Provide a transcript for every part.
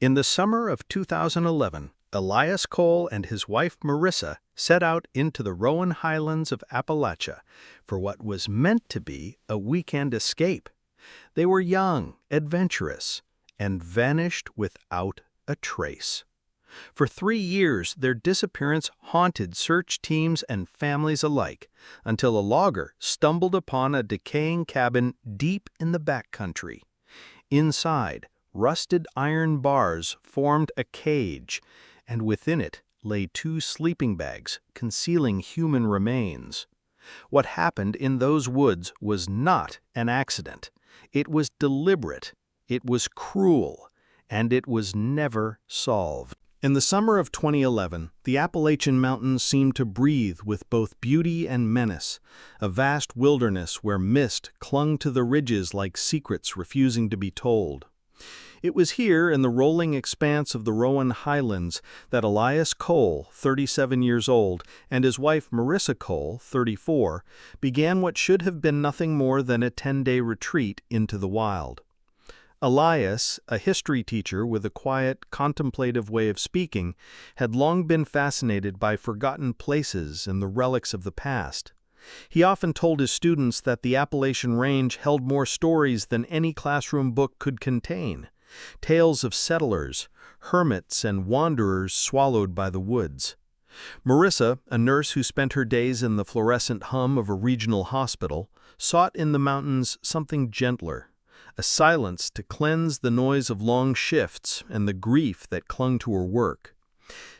In the summer of 2011, Elias Cole and his wife Marissa set out into the Rowan Highlands of Appalachia for what was meant to be a weekend escape. They were young, adventurous, and vanished without a trace. For 3 years, their disappearance haunted search teams and families alike, until a logger stumbled upon a decaying cabin deep in the backcountry. Inside, rusted iron bars formed a cage, and within it lay 2 sleeping bags concealing human remains. What happened in those woods was not an accident. It was deliberate, it was cruel, and it was never solved. In the summer of 2011, the Appalachian Mountains seemed to breathe with both beauty and menace, a vast wilderness where mist clung to the ridges like secrets refusing to be told. It was here, in the rolling expanse of the Rowan Highlands, that Elias Cole, 37 years old, and his wife Marissa Cole, 34, began what should have been nothing more than a 10-day retreat into the wild. Elias, a history teacher with a quiet, contemplative way of speaking, had long been fascinated by forgotten places and the relics of the past. He often told his students that the Appalachian Range held more stories than any classroom book could contain. Tales of settlers, hermits, and wanderers swallowed by the woods. Marissa, a nurse who spent her days in the fluorescent hum of a regional hospital, sought in the mountains something gentler, a silence to cleanse the noise of long shifts and the grief that clung to her work.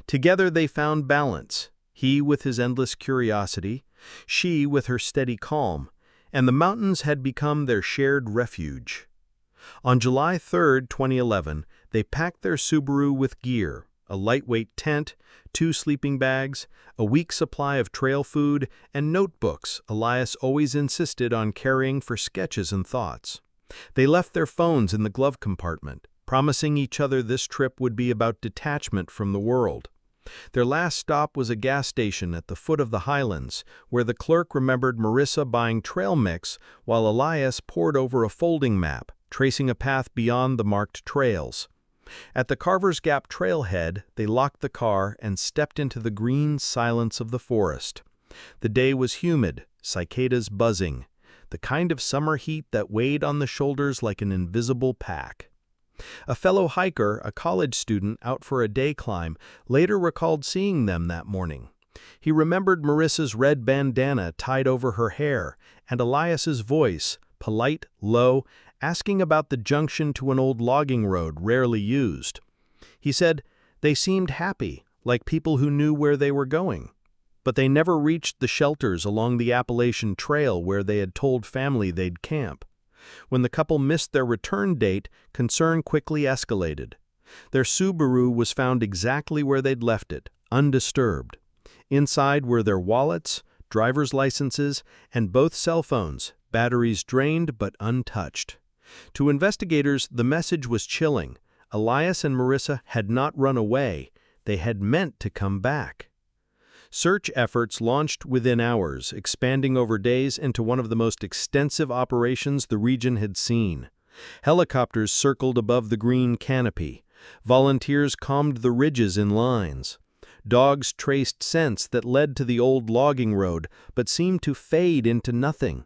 Together they found balance, he with his endless curiosity, she with her steady calm, and the mountains had become their shared refuge. On July 3, 2011, they packed their Subaru with gear, a lightweight tent, 2 sleeping bags, a week's supply of trail food, and notebooks Elias always insisted on carrying for sketches and thoughts. They left their phones in the glove compartment, promising each other this trip would be about detachment from the world. Their last stop was a gas station at the foot of the highlands, where the clerk remembered Marissa buying trail mix while Elias pored over a folding map, tracing a path beyond the marked trails. At the Carver's Gap trailhead, they locked the car and stepped into the green silence of the forest. The day was humid, cicadas buzzing, the kind of summer heat that weighed on the shoulders like an invisible pack. A fellow hiker, a college student out for a day climb, later recalled seeing them that morning. He remembered Marissa's red bandana tied over her hair, and Elias's voice, polite, low, asking about the junction to an old logging road rarely used. He said, "They seemed happy, like people who knew where they were going." But they never reached the shelters along the Appalachian Trail where they had told family they'd camp. When the couple missed their return date, concern quickly escalated. Their Subaru was found exactly where they'd left it, undisturbed. Inside were their wallets, driver's licenses, and both cell phones, batteries drained but untouched. To investigators, the message was chilling. Elias and Marissa had not run away. They had meant to come back. Search efforts launched within hours, expanding over days into one of the most extensive operations the region had seen. Helicopters circled above the green canopy. Volunteers combed the ridges in lines. Dogs traced scents that led to the old logging road, but seemed to fade into nothing.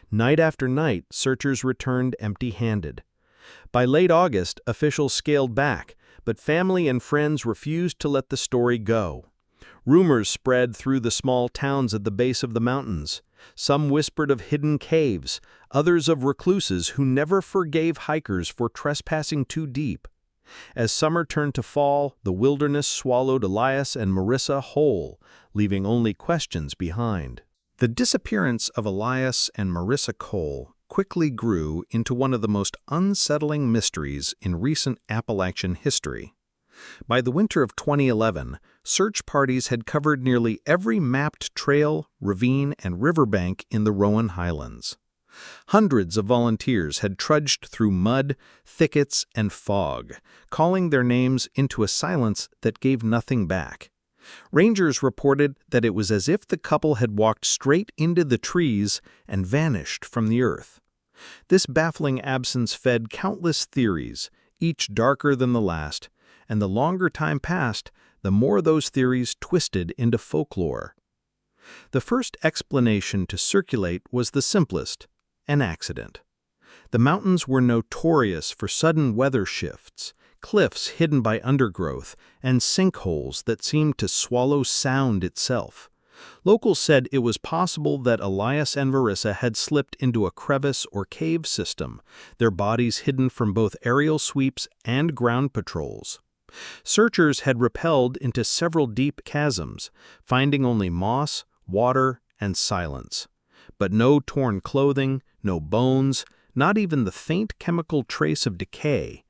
Night after night, searchers returned empty-handed. By late August, officials scaled back, but family and friends refused to let the story go. Rumors spread through the small towns at the base of the mountains. Some whispered of hidden caves, others of recluses who never forgave hikers for trespassing too deep. As summer turned to fall, the wilderness swallowed Elias and Marissa whole, leaving only questions behind. The disappearance of Elias and Marissa Cole quickly grew into one of the most unsettling mysteries in recent Appalachian history. By the winter of 2011, search parties had covered nearly every mapped trail, ravine, and riverbank in the Rowan Highlands. Hundreds of volunteers had trudged through mud, thickets, and fog, calling their names into a silence that gave nothing back. Rangers reported that it was as if the couple had walked straight into the trees and vanished from the earth. This baffling absence fed countless theories, each darker than the last, and the longer time passed, the more those theories twisted into folklore. The first explanation to circulate was the simplest: an accident. The mountains were notorious for sudden weather shifts, cliffs hidden by undergrowth, and sinkholes that seemed to swallow sound itself. Locals said it was possible that Elias and Marissa had slipped into a crevice or cave system, their bodies hidden from both aerial sweeps and ground patrols. Searchers had rappelled into several deep chasms, finding only moss, water, and silence. But no torn clothing, no bones, not even the faint chemical trace of decay.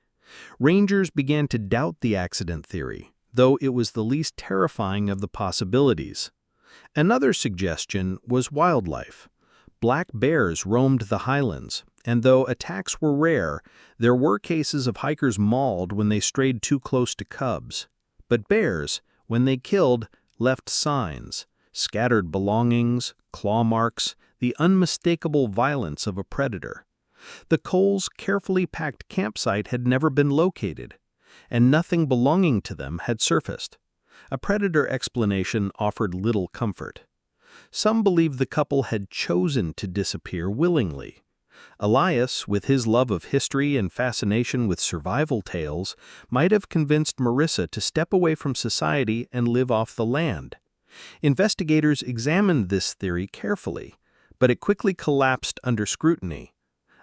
Rangers began to doubt the accident theory, though it was the least terrifying of the possibilities. Another suggestion was wildlife. Black bears roamed the highlands, and though attacks were rare, there were cases of hikers mauled when they strayed too close to cubs. But bears, when they killed, left signs: scattered belongings, claw marks, the unmistakable violence of a predator. The Coles' carefully packed campsite had never been located, and nothing belonging to them had surfaced. A predator explanation offered little comfort. Some believed the couple had chosen to disappear willingly. Elias, with his love of history and fascination with survival tales, might have convinced Marissa to step away from society and live off the land. Investigators examined this theory carefully, but it quickly collapsed under scrutiny.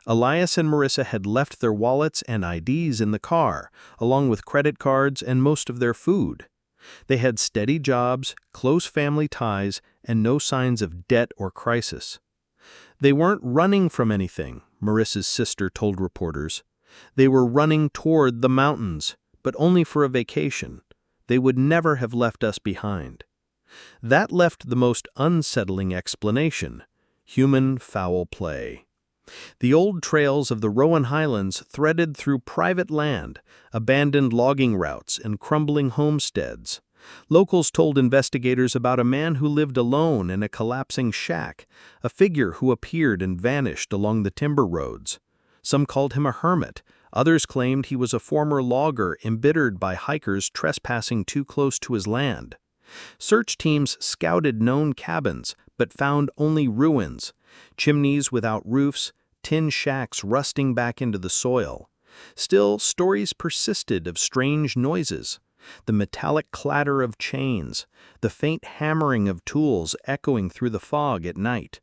Elias and Marissa had left their wallets and IDs in the car, along with credit cards and most of their food. They had steady jobs, close family ties, and no signs of debt or crisis. They weren't running from anything, Marissa's sister told reporters. They were running toward the mountains, but only for a vacation. They would never have left us behind. That left the most unsettling explanation: human foul play. The old trails of the Rowan Highlands threaded through private land, abandoned logging routes, and crumbling homesteads. Locals told investigators about a man who lived alone in a collapsing shack, a figure who appeared and vanished along the timber roads. Some called him a hermit. Others claimed he was a former logger embittered by hikers trespassing too close to his land. Search teams scouted known cabins, but found only ruins: chimneys without roofs, tin shacks rusting back into the soil. Still, stories persisted of strange noises: the metallic clatter of chains, the faint hammering of tools echoing through the fog at night.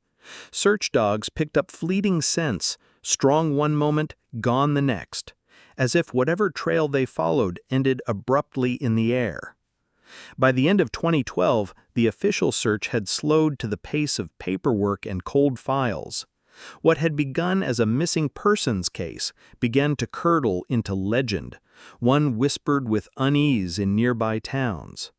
Search dogs picked up fleeting scents, strong one moment, gone the next, as if whatever trail they followed ended abruptly in the air. By the end of 2012, the official search had slowed to the pace of paperwork and cold files. What had begun as a missing persons case began to curdle into legend, one whispered with unease in nearby towns.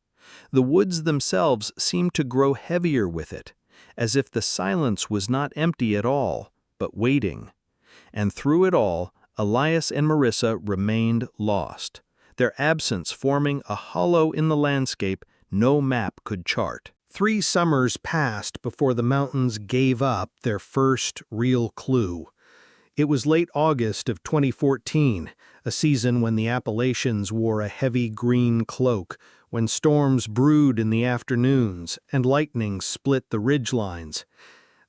The woods themselves seemed to grow heavier with it, as if the silence was not empty at all, but waiting. And through it all, Elias and Marissa remained lost, their absence forming a hollow in the landscape no map could chart. 3 summers passed before the mountains gave up their first real clue. It was late August of 2014, a season when the Appalachians wore a heavy green cloak, when storms brewed in the afternoons and lightning split the ridgelines.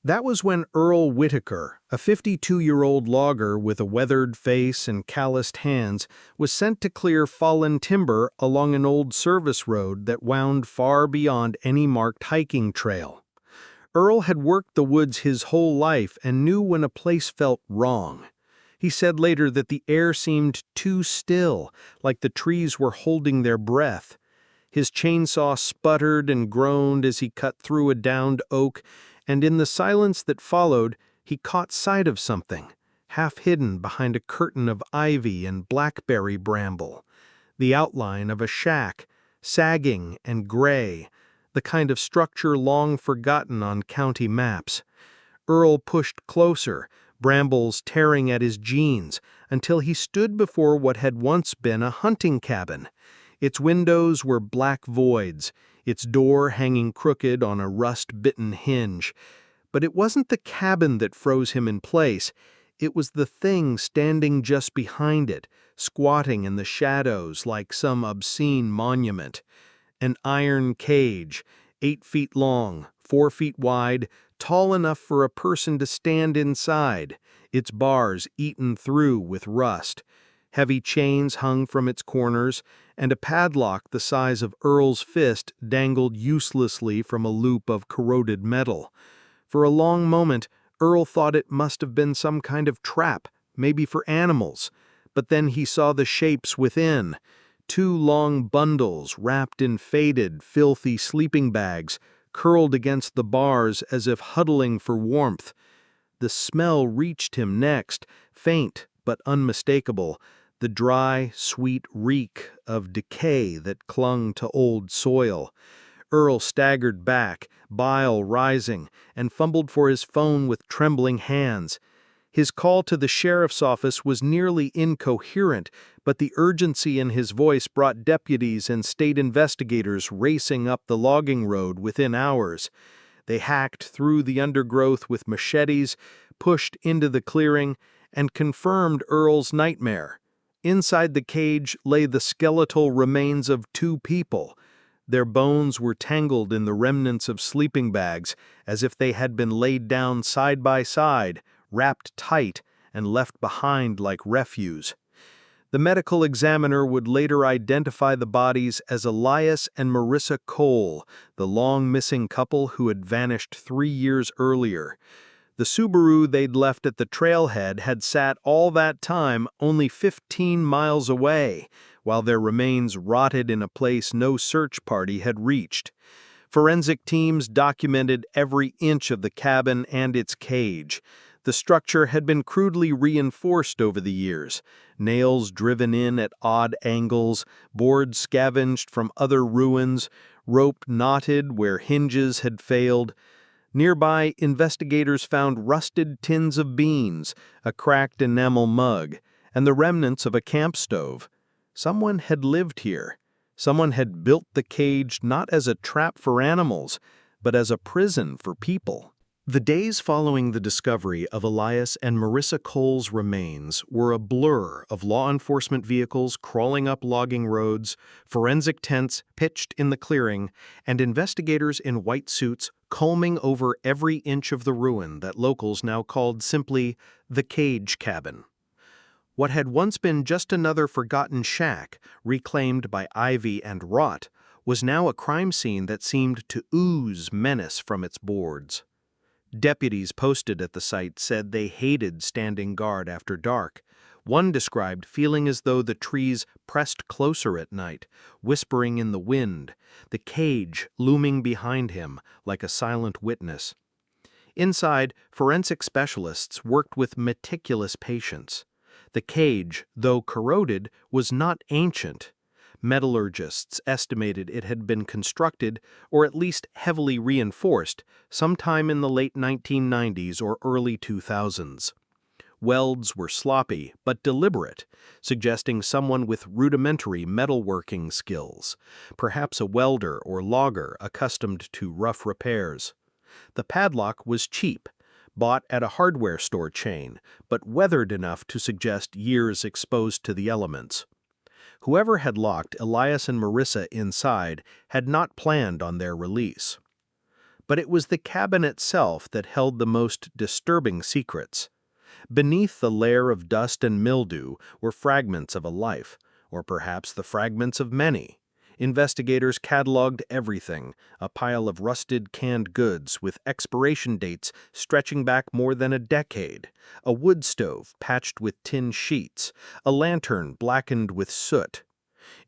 That was when Earl Whitaker, a 52-year-old logger with a weathered face and calloused hands, was sent to clear fallen timber along an old service road that wound far beyond any marked hiking trail. Earl had worked the woods his whole life and knew when a place felt wrong. He said later that the air seemed too still, like the trees were holding their breath. His chainsaw sputtered and groaned as he cut through a downed oak, and in the silence that followed, he caught sight of something, half hidden behind a curtain of ivy and blackberry bramble. The outline of a shack, sagging and gray, the kind of structure long forgotten on county maps. Earl pushed closer, brambles tearing at his jeans, until he stood before what had once been a hunting cabin. Its windows were black voids, its door hanging crooked on a rust-bitten hinge. But it wasn't the cabin that froze him in place. It was the thing standing just behind it, squatting in the shadows like some obscene monument. An iron cage, 8 feet long, 4 feet wide, tall enough for a person to stand inside, its bars eaten through with rust. Heavy chains hung from its corners, and a padlock the size of Earl's fist dangled uselessly from a loop of corroded metal. For a long moment, Earl thought it must have been some kind of trap, maybe for animals. But then he saw the shapes within. 2 long bundles wrapped in faded, filthy sleeping bags, curled against the bars as if huddling for warmth. The smell reached him next, faint but unmistakable, the dry, sweet reek of decay that clung to old soil. Earl staggered back, bile rising, and fumbled for his phone with trembling hands. His call to the sheriff's office was nearly incoherent, but the urgency in his voice brought deputies and state investigators racing up the logging road within hours. They hacked through the undergrowth with machetes, pushed into the clearing, and confirmed Earl's nightmare. Inside the cage lay the skeletal remains of 2 people. Their bones were tangled in the remnants of sleeping bags, as if they had been laid down side by side, wrapped tight, and left behind like refuse. The medical examiner would later identify the bodies as Elias and Marissa Cole, the long-missing couple who had vanished 3 years earlier. The Subaru they'd left at the trailhead had sat all that time only 15 miles away, while their remains rotted in a place no search party had reached. Forensic teams documented every inch of the cabin and its cage. The structure had been crudely reinforced over the years, nails driven in at odd angles, boards scavenged from other ruins, rope knotted where hinges had failed. Nearby, investigators found rusted tins of beans, a cracked enamel mug, and the remnants of a camp stove. Someone had lived here. Someone had built the cage not as a trap for animals, but as a prison for people. The days following the discovery of Elias and Marissa Cole's remains were a blur of law enforcement vehicles crawling up logging roads, forensic tents pitched in the clearing, and investigators in white suits combing over every inch of the ruin that locals now called simply the Cage Cabin. What had once been just another forgotten shack, reclaimed by ivy and rot, was now a crime scene that seemed to ooze menace from its boards. Deputies posted at the site said they hated standing guard after dark. One described feeling as though the trees pressed closer at night, whispering in the wind, the cage looming behind him like a silent witness. Inside, forensic specialists worked with meticulous patience. The cage, though corroded, was not ancient. Metallurgists estimated it had been constructed, or at least heavily reinforced, sometime in the late 1990s or early 2000s. Welds were sloppy but deliberate, suggesting someone with rudimentary metalworking skills, perhaps a welder or logger accustomed to rough repairs. The padlock was cheap, bought at a hardware store chain, but weathered enough to suggest years exposed to the elements. Whoever had locked Elias and Marissa inside had not planned on their release. But it was the cabin itself that held the most disturbing secrets. Beneath the layer of dust and mildew were fragments of a life, or perhaps the fragments of many. Investigators cataloged everything, a pile of rusted canned goods with expiration dates stretching back more than a decade, a wood stove patched with tin sheets, a lantern blackened with soot.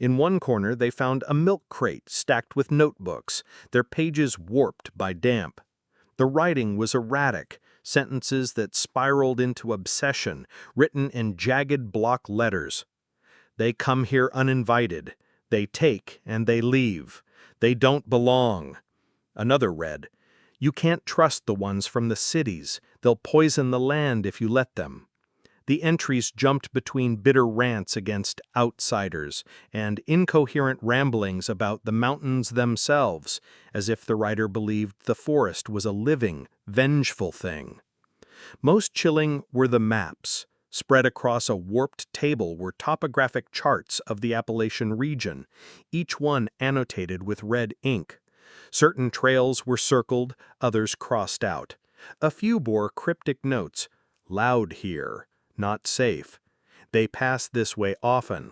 In one corner they found a milk crate stacked with notebooks, their pages warped by damp. The writing was erratic, sentences that spiraled into obsession, written in jagged block letters. They come here uninvited. They take and they leave. They don't belong. Another read, "You can't trust the ones from the cities. They'll poison the land if you let them." The entries jumped between bitter rants against outsiders and incoherent ramblings about the mountains themselves, as if the writer believed the forest was a living, vengeful thing. Most chilling were the maps, Spread across a warped table were topographic charts of the Appalachian region, each one annotated with red ink. Certain trails were circled, others crossed out. A few bore cryptic notes: "Loud here, not safe. They pass this way often."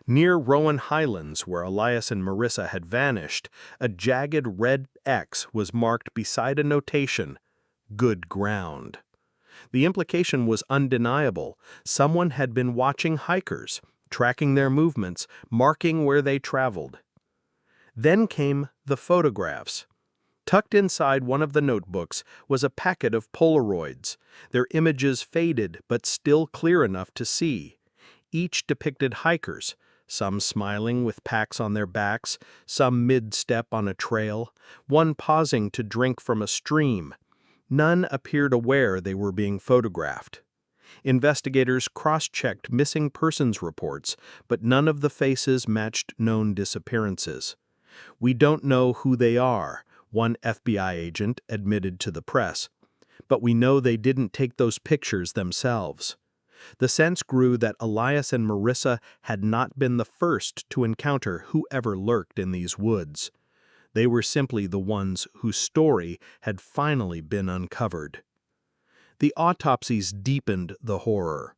Near Rowan Highlands, where Elias and Marissa had vanished, a jagged red X was marked beside a notation: "Good ground." The implication was undeniable. Someone had been watching hikers, tracking their movements, marking where they traveled. Then came the photographs. Tucked inside one of the notebooks was a packet of Polaroids, their images faded but still clear enough to see. Each depicted hikers, some smiling with packs on their backs, some mid-step on a trail, one pausing to drink from a stream. None appeared aware they were being photographed. Investigators cross-checked missing persons reports, but none of the faces matched known disappearances. "We don't know who they are," one FBI agent admitted to the press, "but we know they didn't take those pictures themselves." The sense grew that Elias and Marissa had not been the first to encounter whoever lurked in these woods. They were simply the ones whose story had finally been uncovered. The autopsies deepened the horror.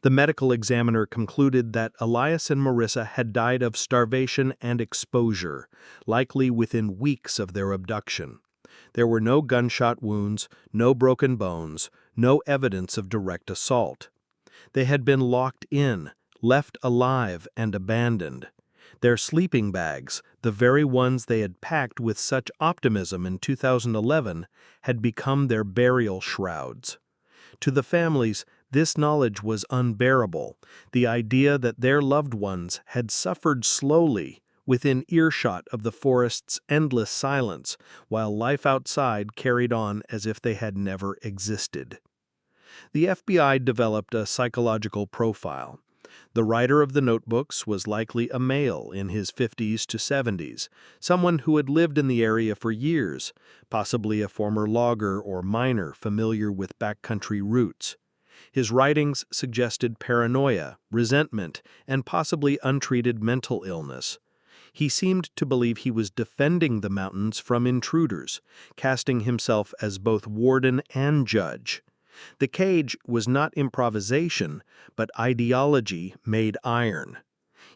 The medical examiner concluded that Elias and Marissa had died of starvation and exposure, likely within weeks of their abduction. There were no gunshot wounds, no broken bones, no evidence of direct assault. They had been locked in, left alive and abandoned. Their sleeping bags, the very ones they had packed with such optimism in 2011, had become their burial shrouds. To the families, this knowledge was unbearable, the idea that their loved ones had suffered slowly, within earshot of the forest's endless silence, while life outside carried on as if they had never existed. The FBI developed a psychological profile. The writer of the notebooks was likely a male in his 50s to 70s, someone who had lived in the area for years, possibly a former logger or miner familiar with backcountry routes. His writings suggested paranoia, resentment, and possibly untreated mental illness. He seemed to believe he was defending the mountains from intruders, casting himself as both warden and judge. The cage was not improvisation, but ideology made iron.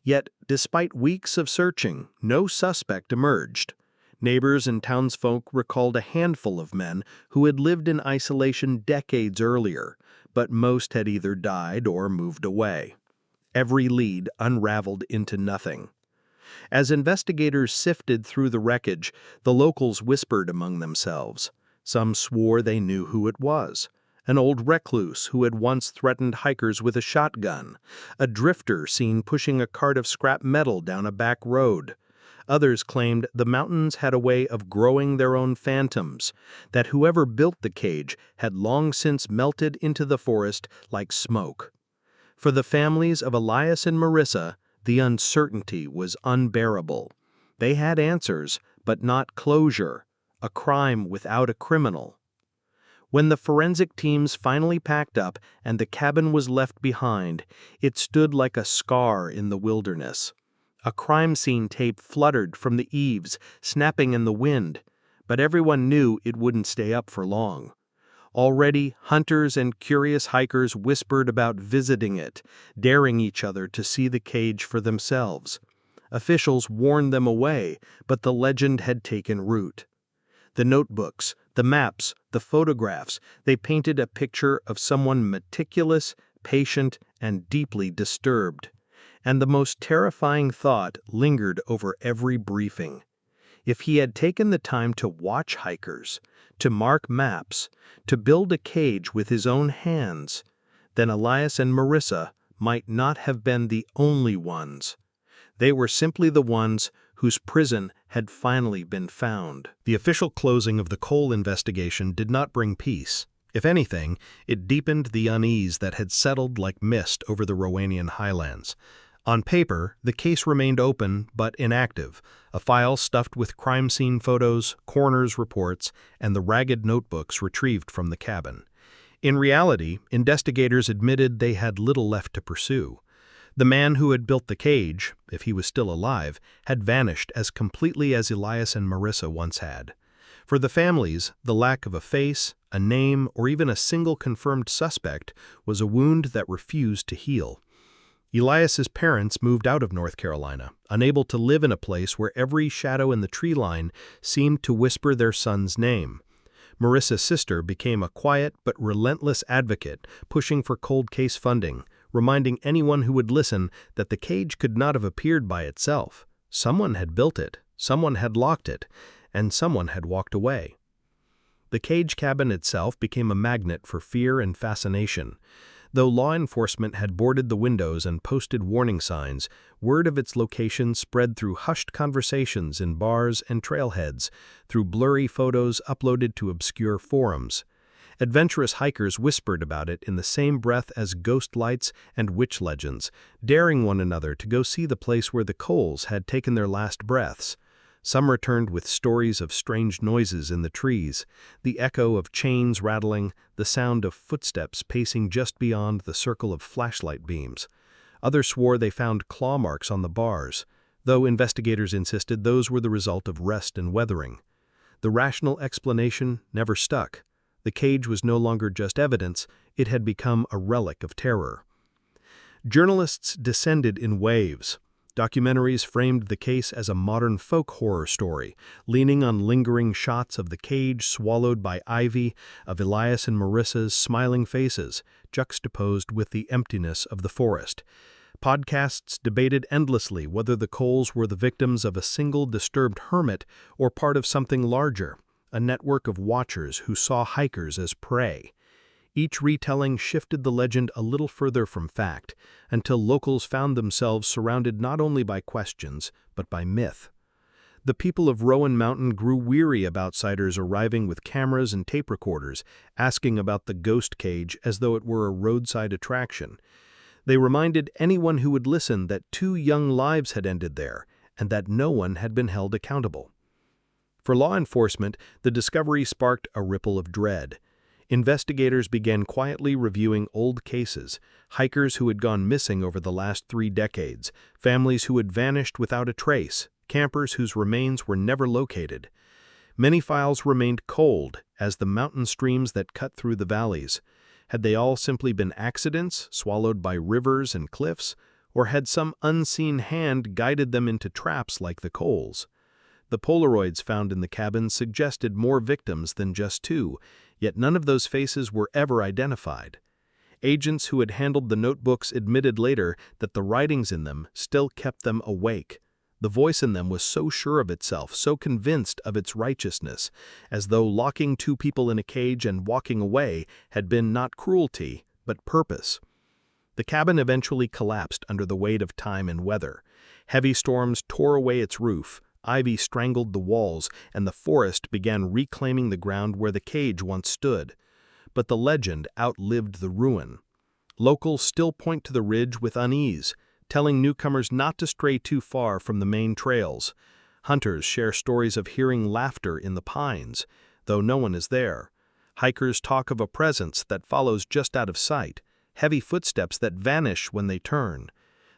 Yet, despite weeks of searching, no suspect emerged. Neighbors and townsfolk recalled a handful of men who had lived in isolation decades earlier, but most had either died or moved away. Every lead unraveled into nothing. As investigators sifted through the wreckage, the locals whispered among themselves. Some swore they knew who it was. An old recluse who had once threatened hikers with a shotgun, a drifter seen pushing a cart of scrap metal down a back road. Others claimed the mountains had a way of growing their own phantoms, that whoever built the cage had long since melted into the forest like smoke. For the families of Elias and Marissa, the uncertainty was unbearable. They had answers, but not closure, a crime without a criminal. When the forensic teams finally packed up and the cabin was left behind, it stood like a scar in the wilderness. A crime scene tape fluttered from the eaves, snapping in the wind, but everyone knew it wouldn't stay up for long. Already, hunters and curious hikers whispered about visiting it, daring each other to see the cage for themselves. Officials warned them away, but the legend had taken root. The notebooks, the maps, the photographs, they painted a picture of someone meticulous, patient, and deeply disturbed. And the most terrifying thought lingered over every briefing. If he had taken the time to watch hikers, to mark maps, to build a cage with his own hands, then Elias and Marissa might not have been the only ones. They were simply the ones whose prison had finally been found. The official closing of the coal investigation did not bring peace. If anything, it deepened the unease that had settled like mist over the Rowanian highlands. On paper, the case remained open but inactive, a file stuffed with crime scene photos, coroner's reports, and the ragged notebooks retrieved from the cabin. In reality, investigators admitted they had little left to pursue. The man who had built the cage, if he was still alive, had vanished as completely as Elias and Marissa once had. For the families, the lack of a face, a name, or even a single confirmed suspect was a wound that refused to heal. Elias's parents moved out of North Carolina, unable to live in a place where every shadow in the tree line seemed to whisper their son's name. Marissa's sister became a quiet but relentless advocate, pushing for cold case funding, reminding anyone who would listen that the cage could not have appeared by itself. Someone had built it, someone had locked it, and someone had walked away. The cage cabin itself became a magnet for fear and fascination. Though law enforcement had boarded the windows and posted warning signs, word of its location spread through hushed conversations in bars and trailheads, through blurry photos uploaded to obscure forums. Adventurous hikers whispered about it in the same breath as ghost lights and witch legends, daring one another to go see the place where the Coles had taken their last breaths. Some returned with stories of strange noises in the trees, the echo of chains rattling, the sound of footsteps pacing just beyond the circle of flashlight beams. Others swore they found claw marks on the bars, though investigators insisted those were the result of rest and weathering. The rational explanation never stuck. The cage was no longer just evidence, it had become a relic of terror. Journalists descended in waves. Documentaries framed the case as a modern folk horror story, leaning on lingering shots of the cage swallowed by ivy, of Elias and Marissa's smiling faces, juxtaposed with the emptiness of the forest. Podcasts debated endlessly whether the Coles were the victims of a single disturbed hermit or part of something larger, a network of watchers who saw hikers as prey. Each retelling shifted the legend a little further from fact, until locals found themselves surrounded not only by questions, but by myth. The people of Rowan Mountain grew weary of outsiders arriving with cameras and tape recorders, asking about the ghost cage as though it were a roadside attraction. They reminded anyone who would listen that 2 young lives had ended there, and that no one had been held accountable. For law enforcement, the discovery sparked a ripple of dread. Investigators began quietly reviewing old cases, hikers who had gone missing over the last 3 decades, families who had vanished without a trace, campers whose remains were never located. Many files remained cold as the mountain streams that cut through the valleys. Had they all simply been accidents, swallowed by rivers and cliffs, or had some unseen hand guided them into traps like the Coles? The Polaroids found in the cabin suggested more victims than just 2, yet none of those faces were ever identified. Agents who had handled the notebooks admitted later that the writings in them still kept them awake. The voice in them was so sure of itself, so convinced of its righteousness, as though locking 2 people in a cage and walking away had been not cruelty, but purpose. The cabin eventually collapsed under the weight of time and weather. Heavy storms tore away its roof, ivy strangled the walls, and the forest began reclaiming the ground where the cage once stood. But the legend outlived the ruin. Locals still point to the ridge with unease, telling newcomers not to stray too far from the main trails. Hunters share stories of hearing laughter in the pines, though no one is there. Hikers talk of a presence that follows just out of sight, heavy footsteps that vanish when they turn.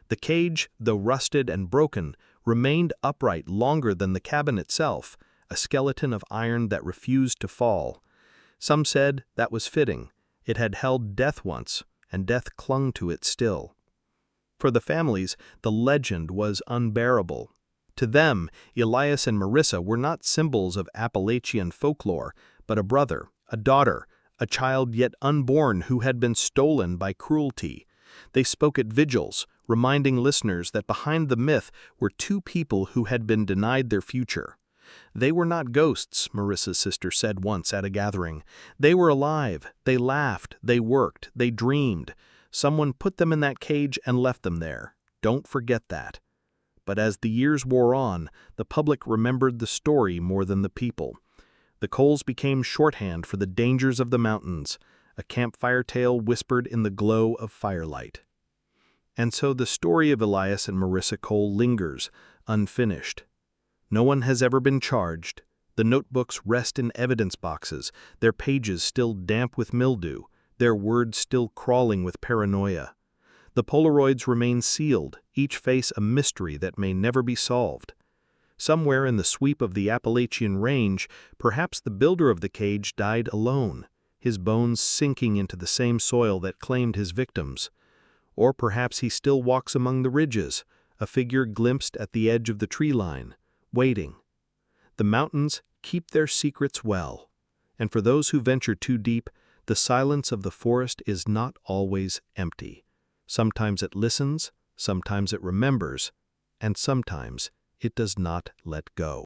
The cage, though rusted and broken, remained upright longer than the cabin itself, a skeleton of iron that refused to fall. Some said that was fitting. It had held death once, and death clung to it still. For the families, the legend was unbearable. To them, Elias and Marissa were not symbols of Appalachian folklore, but a brother, a daughter, a child yet unborn who had been stolen by cruelty. They spoke at vigils, reminding listeners that behind the myth were 2 people who had been denied their future. They were not ghosts, Marissa's sister said once at a gathering. They were alive, they laughed, they worked, they dreamed. Someone put them in that cage and left them there. Don't forget that. But as the years wore on, the public remembered the story more than the people. The Coles became shorthand for the dangers of the mountains, a campfire tale whispered in the glow of firelight. And so the story of Elias and Marissa Cole lingers, unfinished. No one has ever been charged. The notebooks rest in evidence boxes, their pages still damp with mildew, their words still crawling with paranoia. The Polaroids remain sealed, each face a mystery that may never be solved. Somewhere in the sweep of the Appalachian range, perhaps the builder of the cage died alone, his bones sinking into the same soil that claimed his victims. Or perhaps he still walks among the ridges, a figure glimpsed at the edge of the tree line, waiting. The mountains keep their secrets well, and for those who venture too deep, the silence of the forest is not always empty. Sometimes it listens, sometimes it remembers, and sometimes it does not let go.